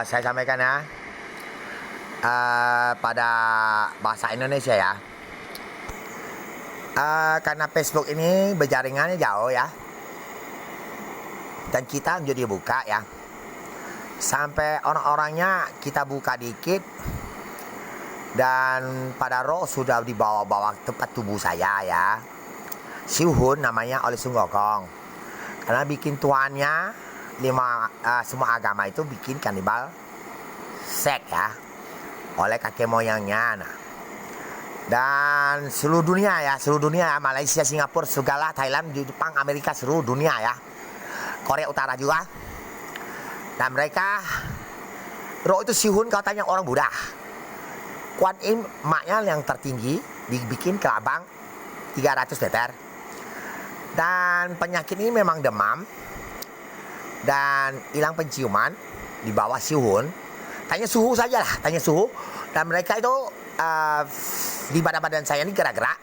Saya sampaikan ya, pada bahasa Indonesia ya. Karena Facebook ini berjaringannya jauh ya, dan kita jadi buka ya, sampai orang-orangnya kita buka dikit, dan pada roh sudah dibawa-bawa tempat tubuh saya ya. Siuhun namanya oleh Sun Gokong, karena bikin tuannya semua agama itu bikin kanibal sek ya, oleh kakek moyangnya. Nah, dan seluruh dunia ya, Malaysia, Singapura, segala, Thailand, Jepang, Amerika, seluruh dunia ya, Korea Utara juga. Dan mereka roh itu sihun, kau tanya orang Buddha. Kuan Im maknya yang tertinggi dibikin ke abang 300 meter. Dan penyakit ini memang demam dan hilang penciuman di bawah sihun. Tanya suhu sajalah, tanya suhu. Dan mereka itu di badan saya ini gerak-gerak,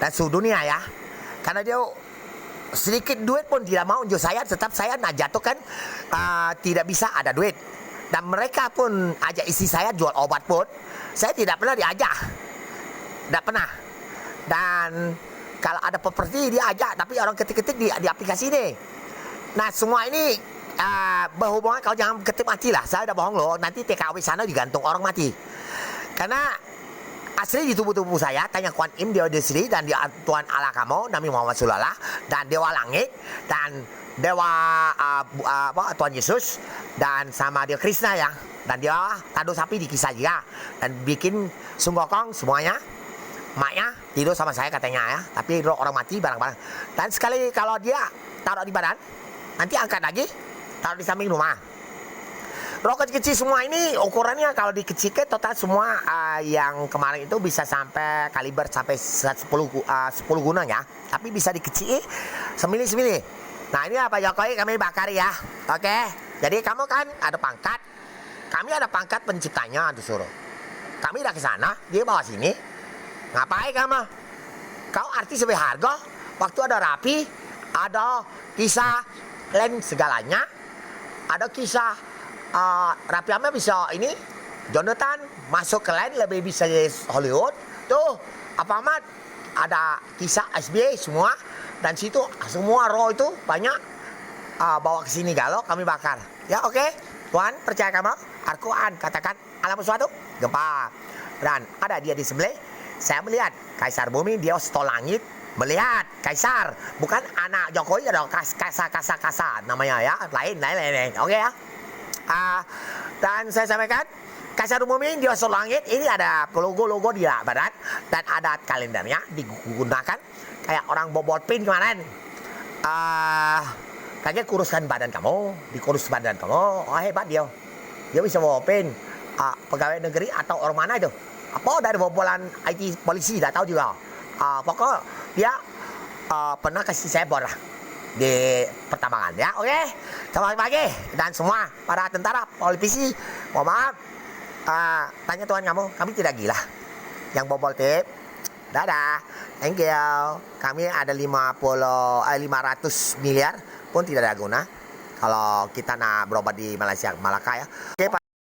dan seluruh dunia ya, karena dia sedikit duit pun tidak mau unjuk saya, tetap saya nak jatuhkan, tidak bisa ada duit. Dan mereka pun ajak istri saya jual obat pun saya tidak pernah diajak, tidak pernah. Dan kalau ada properti dia ajak, tapi orang ketik-ketik di aplikasi ini. Nah, semua ini berhubungan, kau jangan ketik mati lah, saya udah bohong loh, nanti TKW sana digantung orang mati. Karena asli di tubuh-tubuh saya, tanya Kuan Im, Dewa Desri, dan dia Tuhan Allah kamu, Nabi Muhammad Sullallah, dan Dewa Langit, dan Dewa Tuhan Yesus, dan sama dia Krishna ya, dan dia tado sapi di kisah juga, dan bikin Sun Gokong semuanya. Maknya tidur sama saya katanya ya, tapi orang mati barang-barang. Dan sekali kalau dia taruh di badan, nanti angkat lagi, taruh di samping rumah. Roh kecil-kecil semua ini ukurannya kalau dikecilkan total semua yang kemarin itu bisa sampai kaliber sampai 10 gunung ya. Tapi bisa dikecil semili-semili. Nah, ini apa Jokowi kami bakar ya. Oke. Jadi kamu kan ada pangkat. Kami ada pangkat penciptanya disuruh. Kami udah ke sana, dia bawa sini. Ngapain kamu? Kau artis berharga. Waktu ada rapi, ada kisah lain segalanya. Ada kisah Raffi Ahmad bisa ini, Jonathan masuk ke lain lebih bisa jadi Hollywood. Tuh, apa amat ada kisah SBY semua, dan situ semua roh itu banyak bawa ke sini galau kami bakar. Ya oke. Tuhan percaya kamu? Al-Quran katakan alam sesuatu gempa. Dan ada dia di sebelah. Saya melihat Kaisar Bumi, dia setol langit melihat Kaisar, bukan anak Jokowi, ada Kasa namanya ya, lain. Oke ya. Dan saya sampaikan Kaisar Umumin di Osor Langit ini ada logo-logo di barat, dan ada kalendernya digunakan kayak orang bobot pin kemarin. Kayaknya kuruskan badan kamu, dikurus badan kamu. Oh, hebat dia bisa bawa pin. Pegawai negeri atau orang mana itu? Apa dari bobolan IT polisi, tidak tahu juga. Pokok dia pernah kasih saya bor lah di pertambangan ya. Oke. Selamat pagi dan semua para tentara, politisi. Mohon maaf, tanya Tuhan kamu, kami tidak gila yang bobol tip. Dadah, thank you. Kami ada 500 miliar pun tidak ada guna kalau kita nak berobat di Malaysia, Malaka ya. Oke,